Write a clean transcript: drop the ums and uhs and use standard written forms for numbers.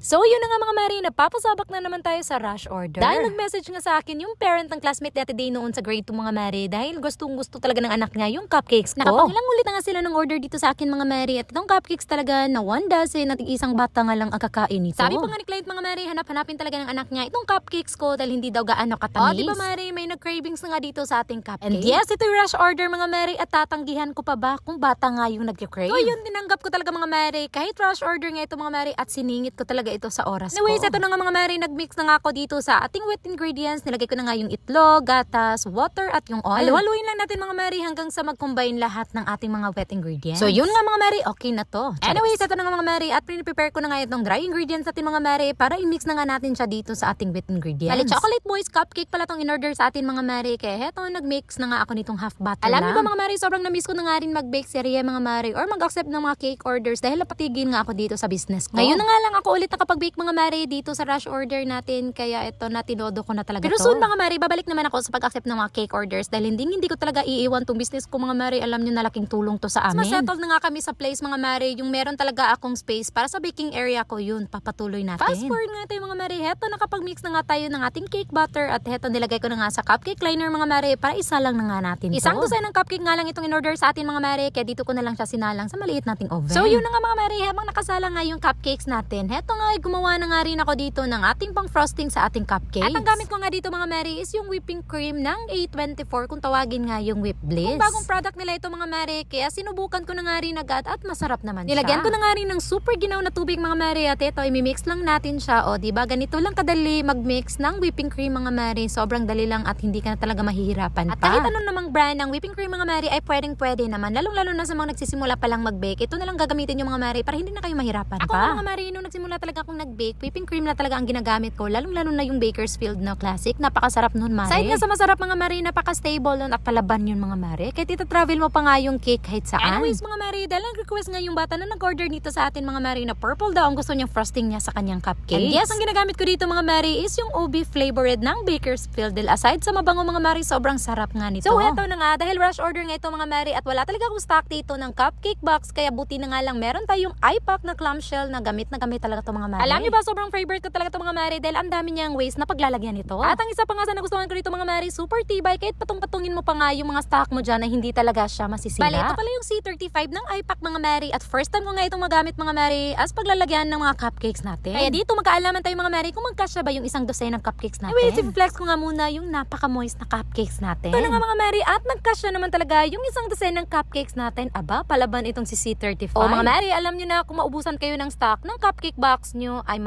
So yun na nga mga Mari, napapasabak na naman tayo sa rush order. Dahil nag-message nga sa akin yung parent ng classmate dati day noon sa grade 2 mga Mari. Dahil gusto talaga ng anak niya yung cupcakes ko. Nakapangilang ulit na nga sila ng order dito sa akin mga Mari. At itong cupcakes talaga na 1 dozen at isang bata nga lang ang kakain nito. Sabi pa nga ni client mga Mari, hanapin talaga ng anak niya itong cupcakes ko dahil hindi daw gaano katamis. Diba Mari, may nag-cravings na nga dito sa ating cupcakes. And yes, ito yung rush order mga Mari at tatanggihan ko pa ba kung bata nga yung nag-crave. So yun, tinanggap ko talaga mga Mari. Kahit rush order nga ito mga Mari at siningit ko talaga ito sa oras ko. Anyways, ito na nga mga Mari, nag-mix na nga ako dito sa ating wet ingredients. Nilagay ko na nga yung itlog, gatas, water at yung oil. Haluhaluin lang natin mga Mari hanggang sa mag-combine lahat ng ating mga wet ingredients. So yun nga mga Mari, okay na to. Anyways, ito na nga mga Mari at prepare ko na nga itong dry ingredients natin mga Mari para i-mix na nga natin siya dito sa ating wet ingredients. Bali, chocolate boys cupcake pala tong in-order sa atin mga Mari. Kaya heto, nag-mix na nga ako nitong half butter lang. Alam niyo ba mga Mari, sobrang na-miss ko na nga rin mag-bake serye mga Mari or mag-accept ng mga cake orders dahil napatigil nga ako dito sa business ko. Ngayon na nga lang ako ulit nakapag-bake mga Mari dito sa rush order natin, kaya ito na tinodo ko na talaga. Pero soon mga Mari, babalik naman ako sa pag-accept ng mga cake orders dahil hindi ko talaga iiwan tong business ko mga Mari. Alam niyo na laking tulong to sa amin. Mas settled na nga kami sa place mga Mari, yung meron talaga akong space para sa baking area ko, yun papatuloy natin. Fast forward nga tayo mga Mari, heto nakapag-mix na nga tayo ng ating cake butter at heto nilagay ko na nga sa cupcake liner mga Mari para isa lang na nga natin to. Isang dosen ng cupcake nga lang itong in-order sa atin mga Mari, kaya dito ko na lang siya sinalang sa maliit nating oven. So yun na nga mga Mari, habang nakasala nga yung cupcakes natin, heto nga gumawa na nga rin ako dito ng ating pang frosting sa ating cupcakes. At ang gamit ko nga dito mga Mari is yung whipping cream ng A24 kung tawagin nga yung Whip Bliss. Kung bagong product nila ito mga Mari, kaya sinubukan ko na nga rin agad at masarap naman siya. Nilagyan ko na nga rin ng super ginaw na tubig mga Mari at ito, imimix lang natin siya. O diba, ganito lang kadali mag-mix ng whipping cream mga Mari. Sobrang dali lang at hindi ka na talaga mahihirapan pa. At kahit anong namang brand ng whipping cream mga Mari ay pwede naman. Lalong-lalo na sa mga nagsisimula pa lang mag-bake. Ito na lang gagamitin yung mga Mari para hindi na kayo mahirapan pa. Ako mga Mari, nung nagsimula talaga akong nag-bake, whipping cream na talaga ang ginagamit ko. Lalong-lalo na yung Bakersfield na classic. Napakasarap nun Mari. Side nga sa masarap mga Mari, napaka-stable nun at palaban yun mga Mari. Kahit ita-travel mo pa nga yung cake kahit saan. Anyways mga Mari, dahil nag-request nga yung bata na nag-order dito sa atin mga Mari na purple daw ang gusto niyang frosting niya sa kanyang cupcake. And yes, ang ginagamit ko dito mga Mari is yung OB flavored ng Bakersfield. Aside sa mabango mga Mari, sobrang sarap nga nito. So eto na nga, dahil rush order nga ito mga Mari at wala talaga akong stock dito ng cupcake box, kaya buti na nga lang meron tayong iPack na clamshell na gamit talaga to mga Mari. Alam niyo ba, sobrang favorite ko talaga to mga Mari dahil ang dami niyang ways na paglalagyan nito. At ang isa pa nga sa nagustuhan ko dito mga Mari, super tibay kahit patong-patungin mo pa nga yung mga stock mo dyan na hindi talaga siya masisira. Bale, ito pala yung C35 ng iPack mga Mari at first time ko nga itong magamit mga Mari as paglalagyan ng mga cupcakes natin. Kaya dito magkaalaman tayo mga Mari kung magkasya ba yung isang dosen ng cupcakes natin. Anyways, i-flex ko nga muna yung napaka-moist na cupcakes natin. Ito na nga mga Mari at nagkasya naman talaga yung isang dosen ng cupcakes natin. Aba, palaban itong si C35. O mga Mari, alam nyo na kung maubusan kayo ng stock ng cupcake box nyo ay